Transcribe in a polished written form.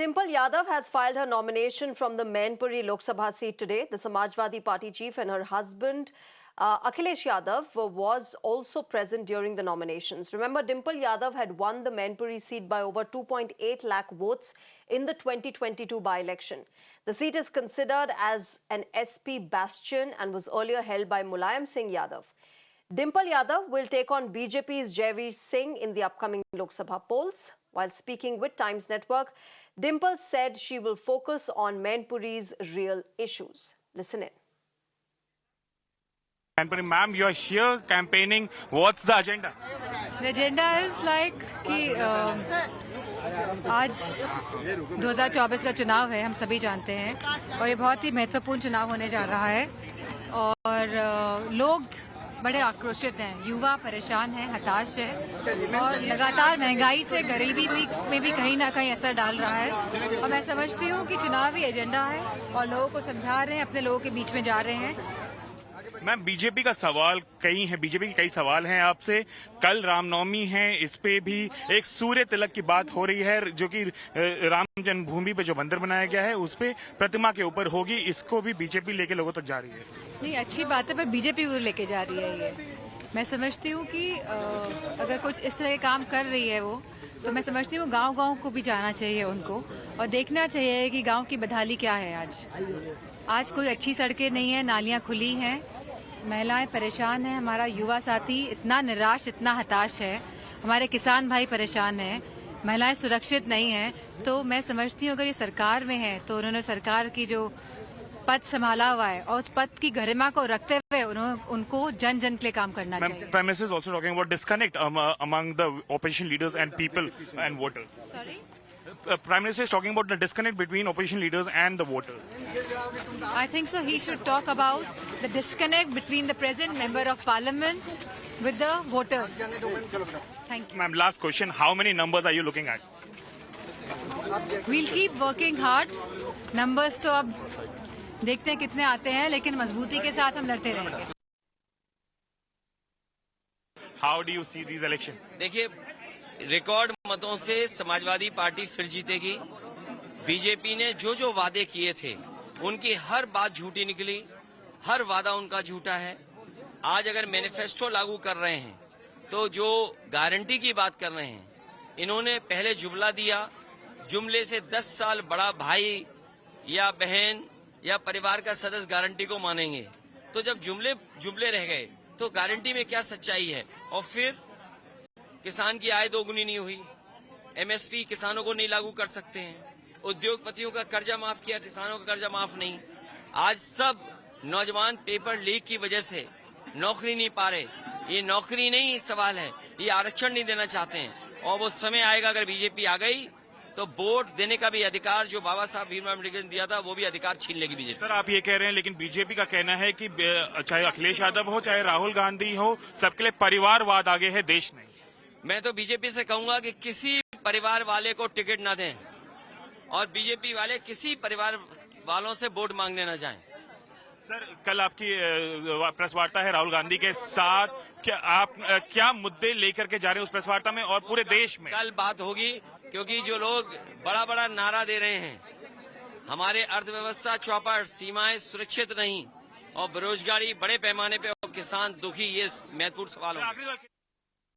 Dimple Yadav has filed her nomination from the Mainpuri Lok Sabha seat today. The Samajwadi Party chief and her husband, Akhilesh Yadav, was also present during the nominations. Remember, Dimple Yadav had won the Mainpuri seat by over 2.8 lakh votes in the 2022 by-election. The seat is considered as an SP bastion and was earlier held by Mulayam Singh Yadav. Dimple Yadav will take on BJP's Jaiveer Singh in the upcoming Lok Sabha polls. While speaking with Times Network, Dimple said she will focus on Mainpuri's real issues. Listen in. Mainpuri, ma'am, you are here campaigning. What's the agenda? The agenda is like कि आज 2024 का चुनाव है, हम सभी जानते हैं, और ये बहुत ही महत्वपूर्ण चुनाव होने जा रहा है और लोग बड़े आक्रोशित हैं, युवा परेशान हैं, हताश है और लगातार महंगाई से गरीबी में भी कहीं ना कहीं असर डाल रहा है। और मैं समझती हूँ कि चुनावी एजेंडा है और लोगों को समझा रहे हैं, अपने लोगों के बीच में जा रहे हैं। मैम, बीजेपी का सवाल बीजेपी के कई सवाल हैं आपसे। कल रामनवमी है, इस पे भी एक सूर्य तिलक की बात हो रही है, जो कि राम जन्मभूमि पे जो मंदिर बनाया गया है उस पे प्रतिमा के ऊपर होगी। इसको भी बीजेपी लेके लोगों तक जा रही है। नहीं, अच्छी बात है, पर बीजेपी को लेके जा रही है ये। मैं समझती हूँ कि अगर कुछ इस तरह के काम कर रही है वो, तो मैं समझती हूँ गांव-गांव को भी जाना चाहिए उनको और देखना चाहिए कि गांव की बदहाली क्या है। आज कोई अच्छी सड़कें नहीं है, नालियां खुली हैं, महिलाएं परेशान हैं, हमारा युवा साथी इतना निराश, इतना हताश है, हमारे किसान भाई परेशान हैं, महिलाएं सुरक्षित नहीं हैं। तो मैं समझती हूँ अगर ये सरकार में है तो उन्होंने सरकार की जो पद संभाला हुआ है और उस पद की गरिमा को रखते हुए उनको जन जन के लिए काम करना चाहिए। Prime Minister is also talking about disconnect among the opposition leaders and people and voters. Sorry? Prime Minister is talking about the disconnect between opposition leaders and the voters. I think so. He should talk about the disconnect between the present member of parliament with the voters. Thank you. Ma'am, last question. How many numbers are you looking at? We'll keep working hard. Numbers तो अब देखते हैं कितने आते हैं, लेकिन मजबूती के साथ हम लड़ते रहेंगे। How do you see these elections? देखिए, रिकॉर्ड मतों से समाजवादी पार्टी फिर जीतेगी। बीजेपी ने जो जो वादे किए थे उनकी हर बात झूठी निकली, हर वादा उनका झूठा है। आज अगर मैनिफेस्टो लागू कर रहे हैं तो जो गारंटी की बात कर रहे हैं, इन्होंने पहले जुमला दिया, जुमले से 10 साल बड़ा भाई या बहन या परिवार का सदस्य गारंटी को मानेंगे। तो जब जुमले रह गए तो गारंटी में क्या सच्चाई है? और फिर किसान की आय दोगुनी नहीं हुई, एमएसपी किसानों को नहीं लागू कर सकते हैं, उद्योगपतियों का कर्जा माफ किया, किसानों का कर्जा माफ नहीं। आज सब नौजवान पेपर लीक की वजह से नौकरी नहीं पा रहे। ये नौकरी नहीं सवाल है, ये आरक्षण नहीं देना चाहते हैं। और वो समय आएगा अगर बीजेपी आ गई तो वोट देने का भी अधिकार जो बाबा साहब भीमराव अम्बेडकर ने दिया था वो भी अधिकार छीन लेगी बीजेपी। सर, आप ये कह रहे हैं, लेकिन बीजेपी का कहना है कि चाहे अखिलेश यादव हो, चाहे राहुल गांधी हो, सबके लिए परिवारवाद आगे है, देश नहीं। मैं तो बीजेपी से कहूंगा कि किसी परिवार वाले को टिकट ना दें और बीजेपी वाले किसी परिवार वालों से वोट मांगने ना जाएं। सर, कल आपकी प्रेस वार्ता है राहुल गांधी के साथ, क्या आप क्या मुद्दे लेकर के जा रहे हैं उस प्रेस वार्ता में और पूरे देश में? कल बात होगी, क्योंकि जो लोग बड़ा बड़ा नारा दे रहे हैं, हमारे अर्थव्यवस्था चौपट, सीमाएं सुरक्षित नहीं और बेरोजगारी बड़े पैमाने पे और किसान दुखी, ये महत्वपूर्ण सवाल होंगे।